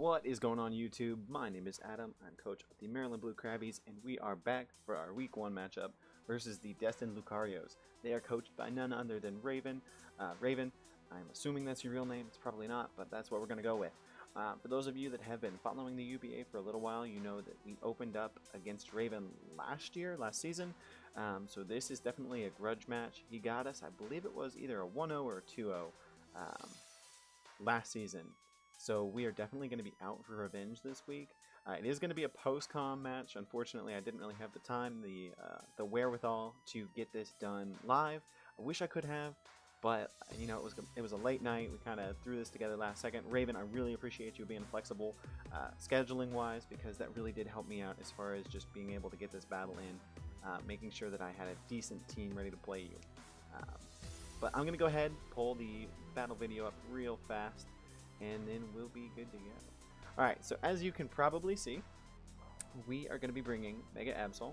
What is going on, YouTube? My name is Adam. I'm coach of the Maryland Blue Krabbys, and we are back for our Week 1 matchup versus the Destined Lucarios. They are coached by none other than Raven. Raven, I'm assuming that's your real name. It's probably not, but that's what we're going to go with. For those of you that have been following the UBA for a little while, you know that we opened up against Raven last season. So this is definitely a grudge match. He got us, I believe it was either a 1-0 or a 2-0 last season. So we are definitely going to be out for revenge this week. It is going to be a post-com match. Unfortunately, I didn't really have the time, the wherewithal to get this done live. I wish I could have, but you know, it was a late night. We kind of threw this together last second. Raven, I really appreciate you being flexible, scheduling-wise, because that really did help me out as far as just being able to get this battle in, making sure that I had a decent team ready to play you. But I'm going to go ahead, pull the battle video up real fast, and then we'll be good to go. Alright, so as you can probably see, we are going to be bringing Mega Absol,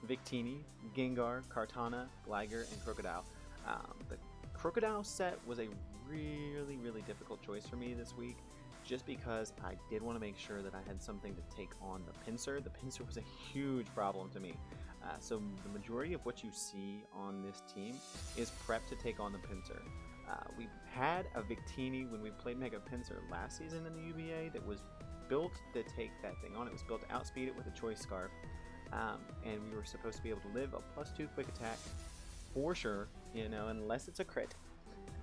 Victini, Gengar, Kartana, Gligar, and Crocodile. The Crocodile set was a really difficult choice for me this week, just because I did want to make sure that I had something to take on the Pinsir. The Pinsir was a huge problem to me. So the majority of what you see on this team is prep to take on the Pinsir. We had a Victini when we played Mega Pinsir last season in the UBA that was built to take that thing on. It was built to outspeed it with a Choice Scarf, and we were supposed to be able to live a +2 quick attack for sure, you know, unless it's a crit.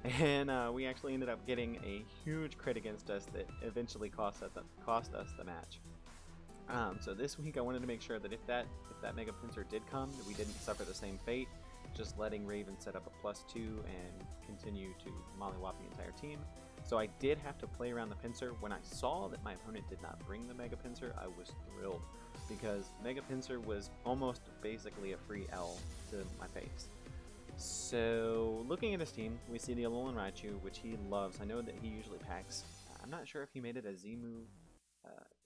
And we actually ended up getting a huge crit against us that eventually cost us the match. So this week I wanted to make sure that if that Mega Pinsir did come, that we didn't suffer the same fate, just letting Raven set up a +2 and continue to mollywop the entire team. So I did have to play around the Pinsir. When I saw that my opponent did not bring the Mega Pinsir, I was thrilled, because Mega Pinsir was almost basically a free L to my face. So looking at his team, we see the Alolan Raichu, which he loves. I know that he usually packs. I'm not sure if he made it a Z-move,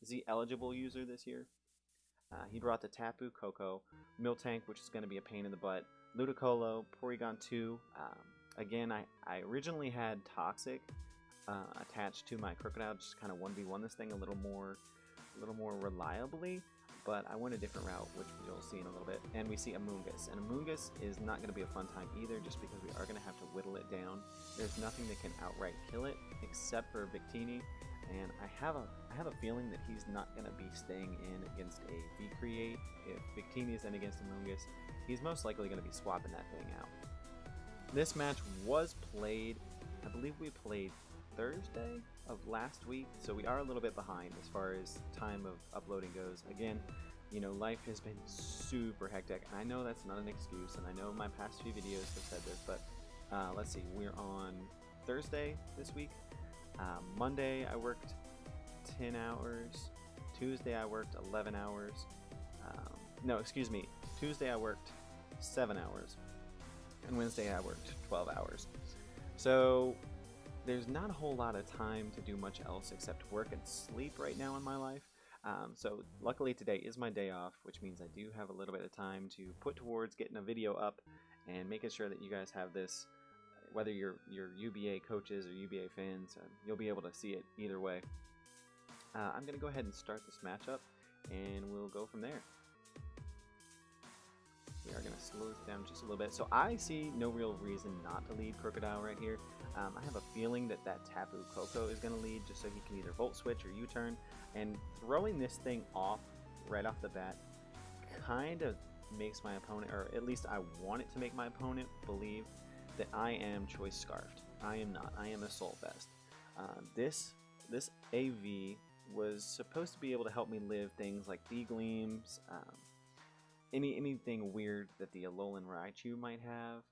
Z-eligible user this year. He brought the Tapu Koko, Miltank, which is going to be a pain in the butt, Ludicolo, Porygon 2. Again, I originally had Toxic attached to my Crocodile, just kind of 1v1 this thing a little more reliably, but I went a different route, which you'll see in a little bit. And we see Amoonguss, and Amoonguss is not going to be a fun time either, just because we are going to have to whittle it down. There's nothing that can outright kill it except for Victini, and I have a feeling that he's not going to be staying in against a V-Create. If Victini is in against Amoonguss, he's most likely going to be swapping that thing out. This match was played, I believe we played Thursday of last week, so we are a little bit behind as far as time of uploading goes. Again, you know, life has been super hectic, and I know that's not an excuse, and I know my past few videos have said this, but let's see, we're on Thursday this week. Monday I worked 10 hours, Tuesday I worked 11 hours, no, excuse me, Tuesday I worked 7 hours, and Wednesday I worked 12 hours. So there's not a whole lot of time to do much else except work and sleep right now in my life. So luckily today is my day off, which means I do have a little bit of time to put towards getting a video up and making sure that you guys have this, whether you're UBA coaches or UBA fans, you'll be able to see it either way. I'm going to go ahead and start this matchup, and we'll go from there. We are going to slow this down just a little bit. So I see no real reason not to lead Crocodile right here. I have a feeling that Tapu Koko is going to lead, just so he can either Volt Switch or U-turn. And throwing this thing off right off the bat kind of makes my opponent, or at least I want it to make my opponent, believe that I am Choice Scarfed. I am not. I am a Soul Fest. This AV was supposed to be able to help me live things like D-Gleams, anything weird that the Alolan Raichu might have.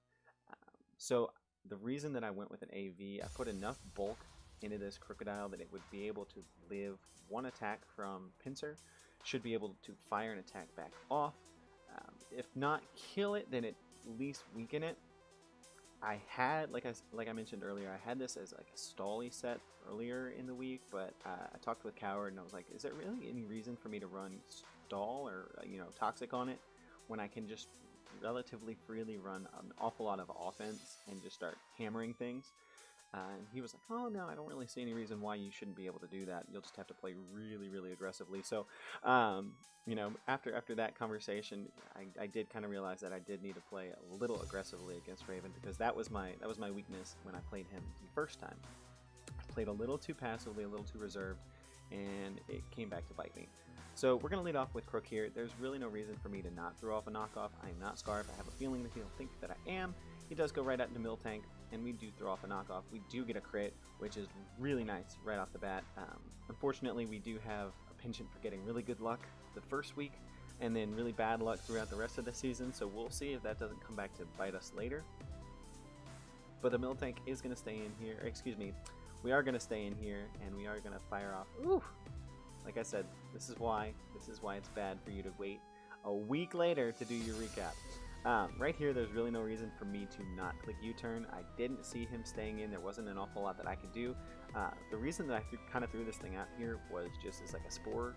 So the reason that I went with an AV, I put enough bulk into this Crocodile that it would be able to live one attack from Pinsir, should be able to fire an attack back off. If not kill it, then at least weaken it. I had, like I mentioned earlier, I had this as like a stally set earlier in the week, but I talked with Coward and I was like, is there really any reason for me to run stall or you know, toxic on it when I can just relatively freely run an awful lot of offense and just start hammering things? And he was like, oh no, I don't really see any reason why you shouldn't be able to do that. You'll just have to play really, really aggressively. So, you know, after that conversation, I did kind of realize that I did need to play a little aggressively against Raven, because that was my weakness when I played him the first time. I played a little too passively, a little too reserved, and it came back to bite me. So we're going to lead off with Crook here. There's really no reason for me to not throw off a knockoff. I am not Scarf. I have a feeling that he'll think that I am. He does go right out into Miltank, and we do throw off a knockoff. We do get a crit, which is really nice right off the bat. Unfortunately, we do have a penchant for getting really good luck the first week, and then really bad luck throughout the rest of the season, so we'll see if that doesn't come back to bite us later. But the Miltank is going to stay in here, excuse me, we are going to stay in here, and we are going to fire off. Ooh! Like I said, this is why it's bad for you to wait a week later to do your recap. Right here, there's really no reason for me to not click U-turn. I didn't see him staying in. There wasn't an awful lot that I could do. The reason that I kind of threw this thing out here was just as like a spore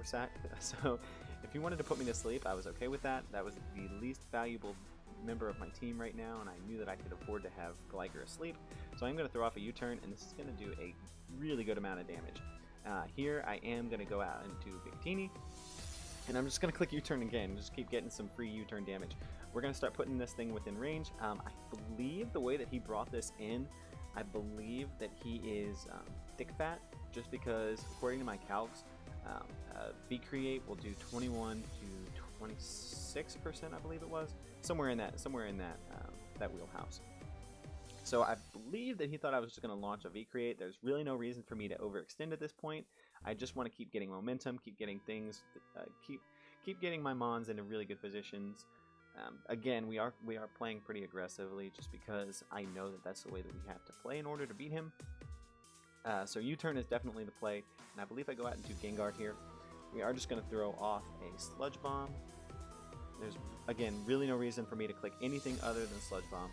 sack. So if you wanted to put me to sleep, I was okay with that. That was the least valuable member of my team right now, and I knew that I could afford to have Gligar asleep. So I'm going to throw off a U-turn, and this is going to do a really good amount of damage. Here I am going to go out into Victini, and I'm just going to click U-turn again, just keep getting some free U-turn damage. We're going to start putting this thing within range. I believe the way that he brought this in, I believe that he is thick fat, just because according to my calcs, V-Create will do 21 to 26%, I believe it was, somewhere in that that wheelhouse. So I believe that he thought I was just going to launch a V-Create. There's really no reason for me to overextend at this point. I just want to keep getting momentum, keep getting things, keep getting my Mons into really good positions. Again, we are playing pretty aggressively just because I know that that's the way that we have to play in order to beat him. So U-turn is definitely the play, and I believe I go out into Gengar here. We are just going to throw off a Sludge Bomb. There's, again, really no reason for me to click anything other than Sludge Bomb.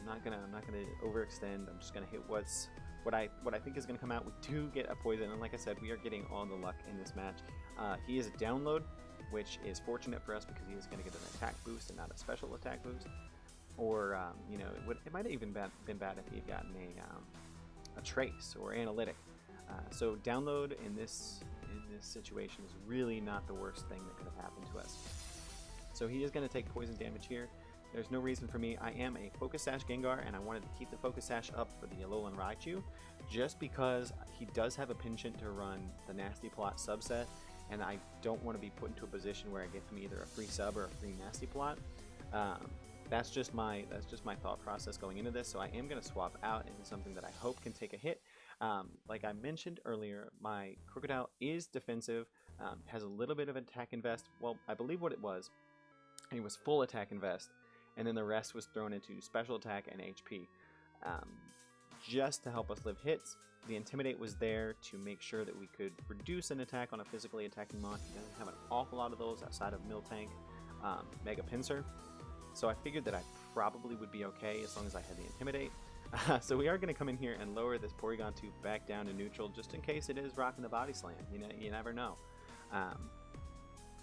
I'm not gonna overextend. I'm just gonna hit what I think is gonna come out. We do get a poison, and like I said, we are getting all the luck in this match. He is a download, which is fortunate for us because he is gonna get an attack boost and not a special attack boost. Or you know, it might have even been bad if he had gotten a trace or analytic. So download in this situation is really not the worst thing that could have happened to us. So he is gonna take poison damage here. There's no reason for me. I am a Focus Sash Gengar, and I wanted to keep the Focus Sash up for the Alolan Raichu, just because he does have a penchant to run the Nasty Plot subset, and I don't want to be put into a position where I get him either a free sub or a free Nasty Plot. That's just my thought process going into this. So I am going to swap out into something that I hope can take a hit. Like I mentioned earlier, my Crocodile is defensive, has a little bit of attack invest. Well, I believe what it was, and it was full attack invest, and then the rest was thrown into special attack and HP, just to help us live hits. The Intimidate was there to make sure that we could reduce an attack on a physically attacking mon. He doesn't have an awful lot of those outside of Miltank, Mega Pinsir, so I figured that I probably would be okay as long as I had the Intimidate. So we are going to come in here and lower this Porygon 2 back down to neutral, just in case it is rocking the Body Slam. You never know.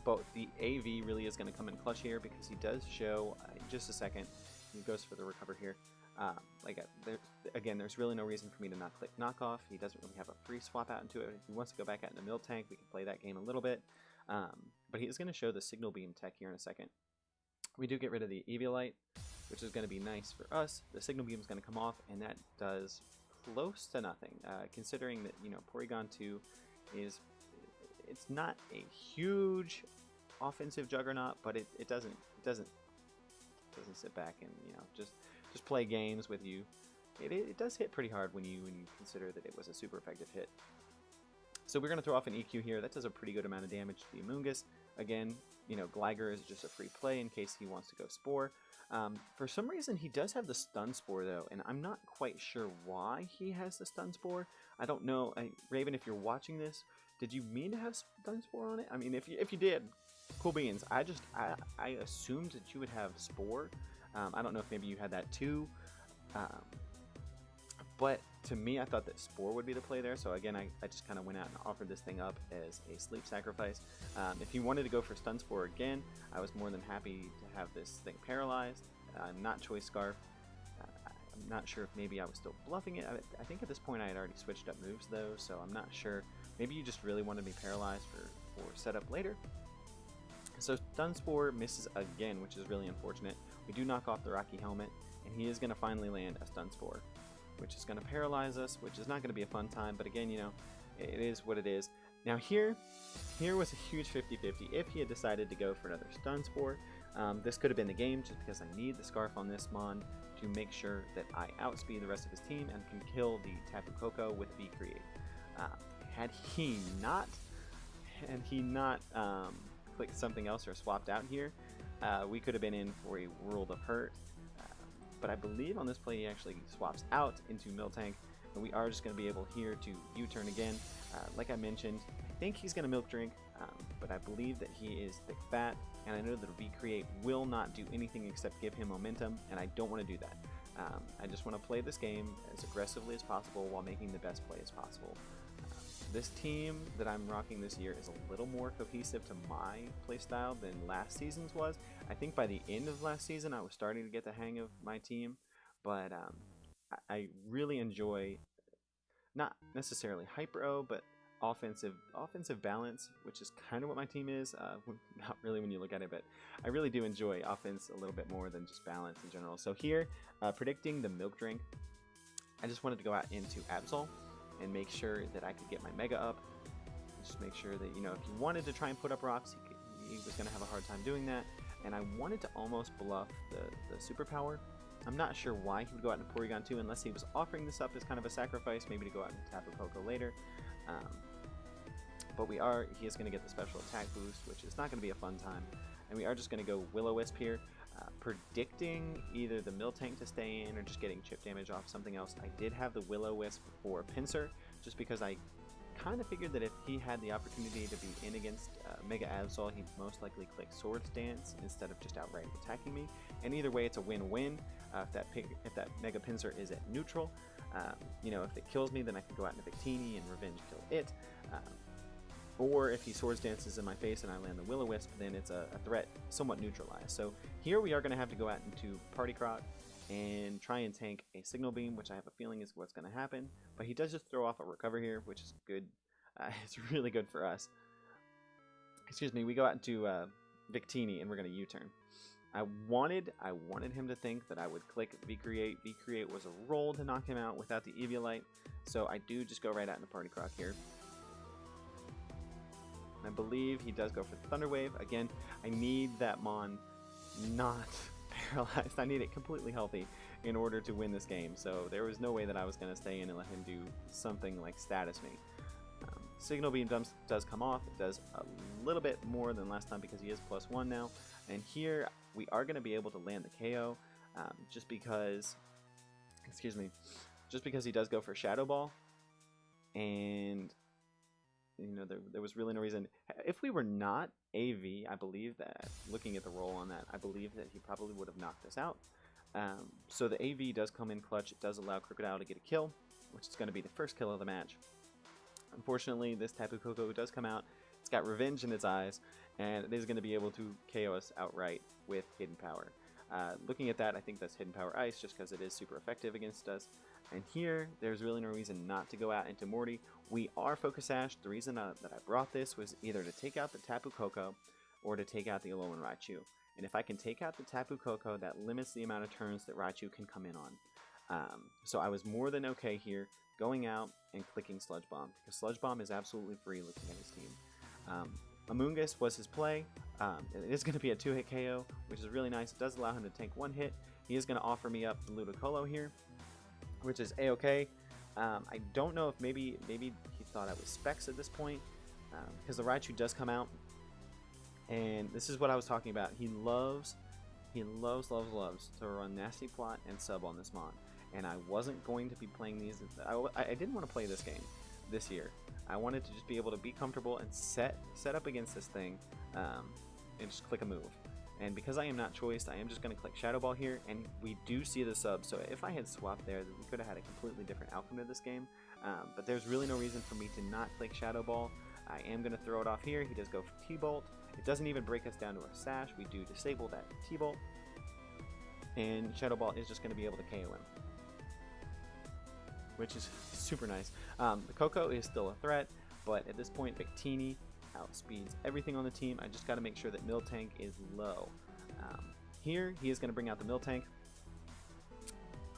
But the AV really is going to come in clutch here because he does show, just a second, he goes for the recover here. Again, there's really no reason for me to not click knockoff. He doesn't really have a free swap out into it. If he wants to go back out into Miltank, we can play that game a little bit. But he is going to show the Signal Beam tech here in a second. We do get rid of the Eviolite, which is going to be nice for us. The Signal Beam is going to come off, and that does close to nothing, considering that, Porygon 2 is... It's not a huge offensive juggernaut, but it doesn't sit back and just play games with you. It does hit pretty hard when you consider that it was a super effective hit. So we're gonna throw off an EQ here. That does a pretty good amount of damage to the Amoonguss. Again, Gligar is just a free play in case he wants to go Spore. For some reason, he does have the Stun Spore though, and I'm not quite sure why he has the Stun Spore. I don't know, Raven, if you're watching this, did you mean to have Stun Spore on it? I mean, if you did, cool beans. I assumed that you would have Spore. I don't know if maybe you had that too. But to me, I thought that Spore would be the play there. So again, I just kind of went out and offered this thing up as a sleep sacrifice. If you wanted to go for Stun Spore again, I was more than happy to have this thing paralyzed, not Choice Scarf. I'm not sure if maybe I was still bluffing it. I think at this point I had already switched up moves though, so I'm not sure. Maybe you just really wanted me paralyzed for setup later. So Stun Spore misses again, which is really unfortunate. We do knock off the Rocky Helmet, and he is going to finally land a Stun Spore, which is going to paralyze us, which is not going to be a fun time, but again, you know, it is what it is. Now here was a huge 50-50. If he had decided to go for another Stun Spore, this could have been the game, just because I need the Scarf on this Mon to make sure that I outspeed the rest of his team and can kill the Tapu Koko with V-Create. Had he not clicked something else or swapped out here, we could have been in for a world of hurt. But I believe on this play he actually swaps out into Miltank, and we are just going to be able here to U-turn again. Like I mentioned, I think he's going to Milk Drink, but I believe that he is thick fat, and I know that V-Create will not do anything except give him momentum, and I don't want to do that. I just want to play this game as aggressively as possible while making the best play as possible. This team that I'm rocking this year is a little more cohesive to my playstyle than last season's was. I think by the end of last season I was starting to get the hang of my team, but I really enjoy not necessarily hyper-O, but offensive balance, which is kind of what my team is. Not really when you look at it, but I really do enjoy offense a little bit more than just balance in general. So here, predicting the Milk Drink, I just wanted to go out into Absol and make sure that I could get my Mega up. Just make sure that, you know, if he wanted to try and put up rocks, he was going to have a hard time doing that. And I wanted to almost bluff the Superpower. I'm not sure why he would go out into Porygon 2 unless he was offering this up as kind of a sacrifice, maybe to go out into Tapu Koko later. But he is going to get the special attack boost, which is not going to be a fun time. And we are just going to go Will-O-Wisp here, predicting either the Miltank to stay in or just getting chip damage off something else. I did have the Will-O-Wisp for Pinsir, just because I kind of figured that if he had the opportunity to be in against Mega Absol, he'd most likely click Swords Dance instead of just outright attacking me. And either way, it's a win-win. If that Mega Pinsir is at neutral, you know, if it kills me, then I can go out into Victini and revenge kill it. Or if he Swords Dances in my face and I land the Will-O-Wisp, then it's a threat somewhat neutralized. So here we are going to have to go out into Party Croc and try and tank a Signal Beam, which I have a feeling is what's going to happen. But he does just throw off a Recover here, which is good. It's really good for us. Excuse me, we go out into Victini and we're going to U-turn. I wanted him to think that I would click V-Create. V-Create was a roll to knock him out without the Eviolite. So I do just go right out into Party Croc here. I believe he does go for the Thunder Wave. Again, I need that Mon not paralyzed. I need it completely healthy in order to win this game. So there was no way that I was going to stay in and let him do something like status me. Signal Beam does come off. It does a little bit more than last time because he is +1 now. And here we are going to be able to land the KO just because he does go for Shadow Ball. And you know, there was really no reason. If we were not AV, I believe that, looking at the roll on that, I believe that he probably would have knocked us out. So the AV does come in clutch. It does allow Crocodile to get a kill, which is going to be the first kill of the match. Unfortunately, this Tapu Koko does come out. It's got revenge in its eyes, and it is going to be able to KO us outright with Hidden Power. Looking at that, I think that's Hidden Power Ice just because it is super effective against us. And here, there's really no reason not to go out into Morty. We are Focus Sash. The reason that I brought this was either to take out the Tapu Koko or to take out the Alolan Raichu. And if I can take out the Tapu Koko, that limits the amount of turns that Raichu can come in on. So I was more than okay here going out and clicking Sludge Bomb, because Sludge Bomb is absolutely free looking at his team. Amoonguss was his play. It is going to be a 2-hit KO, which is really nice. It does allow him to tank 1 hit. He is going to offer me up the Ludicolo here, which is a-okay. I don't know if maybe he thought I was Specs at this point, because the Raichu does come out, and this is what I was talking about. He loves to run Nasty Plot and sub on this Mon, and I wasn't going to be playing these. I didn't want to play this game this year. I wanted to just be able to be comfortable and set up against this thing, and just click a move. And because I am not choiced, I am just going to click Shadow Ball here, and we do see the sub. So if I had swapped there, we could have had a completely different outcome to this game. But there's really no reason for me to not click Shadow Ball. I am going to throw it off here. He does go for T-Bolt. It doesn't even break us down to a Sash. We do disable that T-Bolt. And Shadow Ball is just going to be able to KO him. which is super nice. The Coco is still a threat, but at this point, Victini outspeeds everything on the team. I just got to make sure that Miltank is low. Here, he is going to bring out the Miltank,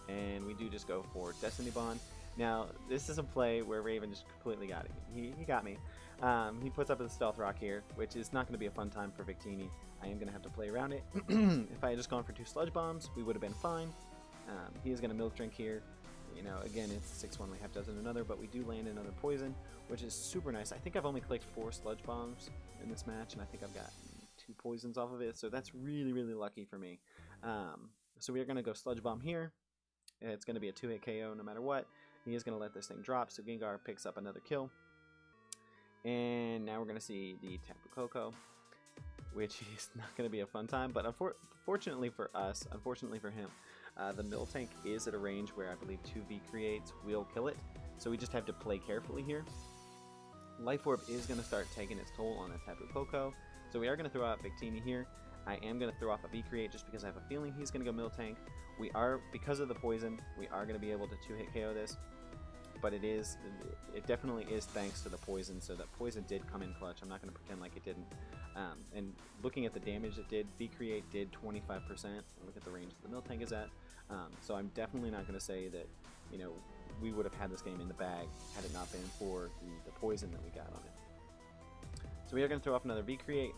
and we do just go for Destiny Bond. Now, this is a play where Raven just completely got it. He got me. He puts up the Stealth Rock here, which is not going to be a fun time for Victini. I am going to have to play around it. If I had just gone for 2 Sludge Bombs, we would have been fine. He is going to Milk Drink here. You know, again, it's 6-1, we have dozen another, but we do land another poison, which is super nice. I think I've only clicked 4 Sludge Bombs in this match, and I think I've got 2 poisons off of it, so that's really, really lucky for me. So we are going to go Sludge Bomb here. It's going to be a 2-hit KO no matter what. He is going to let this thing drop, so Gengar picks up another kill. And now we're going to see the Tapu Koko, which is not going to be a fun time, but unfortunately for us, unfortunately for him, the Miltank is at a range where I believe 2 V creates will kill it, so we just have to play carefully here. Life Orb is going to start taking its toll on the Tapu Koko, so we are going to throw out Victini here. I am going to throw off a V create just because I have a feeling he's going to go Miltank. We are, because of the poison, we are going to be able to 2-hit KO this, but it definitely is thanks to the poison, so that poison did come in clutch. I'm not going to pretend like it didn't. And looking at the damage it did, V create did 25%. Look at the range that the Miltank is at. So I'm definitely not going to say that, you know, we would have had this game in the bag had it not been for the poison that we got on it. So we are going to throw off another V create.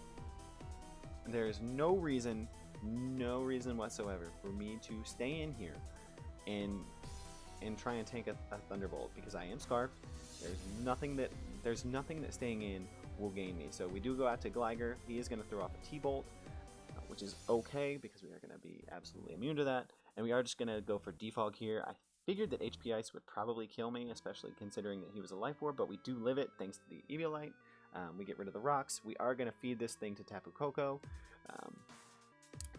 There is no reason whatsoever for me to stay in here and try and take a Thunderbolt, because I am Scarfed. There's nothing that staying in will gain me. So we do go out to Gligar. He is going to throw off a T-Bolt, which is okay because we are going to be absolutely immune to that. And we are just going to go for Defog here. I figured that HP Ice would probably kill me, especially considering that he was a Life Orb, but we do live it thanks to the Eviolite. We get rid of the rocks. We are going to feed this thing to Tapu Koko,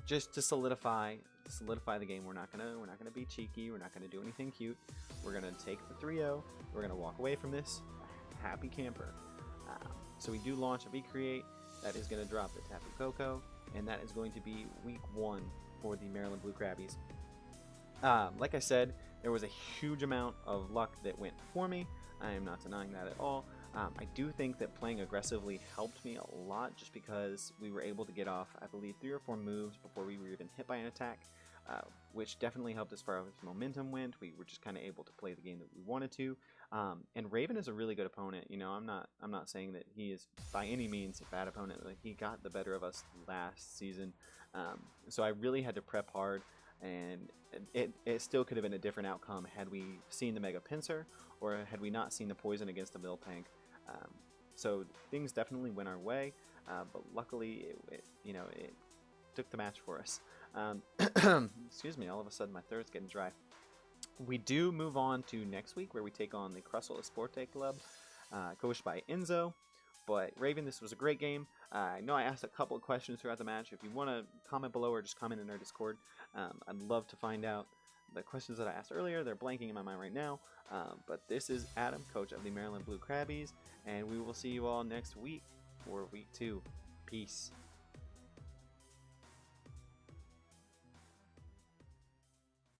just to solidify the game. We're not gonna be cheeky. We're not gonna do anything cute. We're gonna take the 3-0. We're gonna walk away from this happy camper. So we do launch a V create. That is gonna drop the Tapu Koko, and that is going to be week 1 for the Maryland Blue Krabbys. Like I said, there was a huge amount of luck that went for me. I am not denying that at all. I do think that playing aggressively helped me a lot, just because we were able to get off, I believe, 3 or 4 moves before we were even hit by an attack, which definitely helped as far as momentum went. We were just kind of able to play the game that we wanted to. And Raven is a really good opponent. You know, I'm not saying that he is by any means a bad opponent. Like, he got the better of us last season, so I really had to prep hard. And it still could have been a different outcome had we seen the Mega Pinsir, or had we not seen the poison against the Miltank. So things definitely went our way, but luckily it took the match for us. Excuse me, all of a sudden my throat's getting dry. We do move on to next week, where we take on the Crustle Esporte Club, coached by Enzo. But Raven, this was a great game. I know I asked a couple of questions throughout the match. If you want to comment below or just comment in our Discord, I'd love to find out the questions that I asked earlier. They're blanking in my mind right now. But this is Adam, coach of the Maryland Blue Krabbys, and we will see you all next week for week 2. Peace.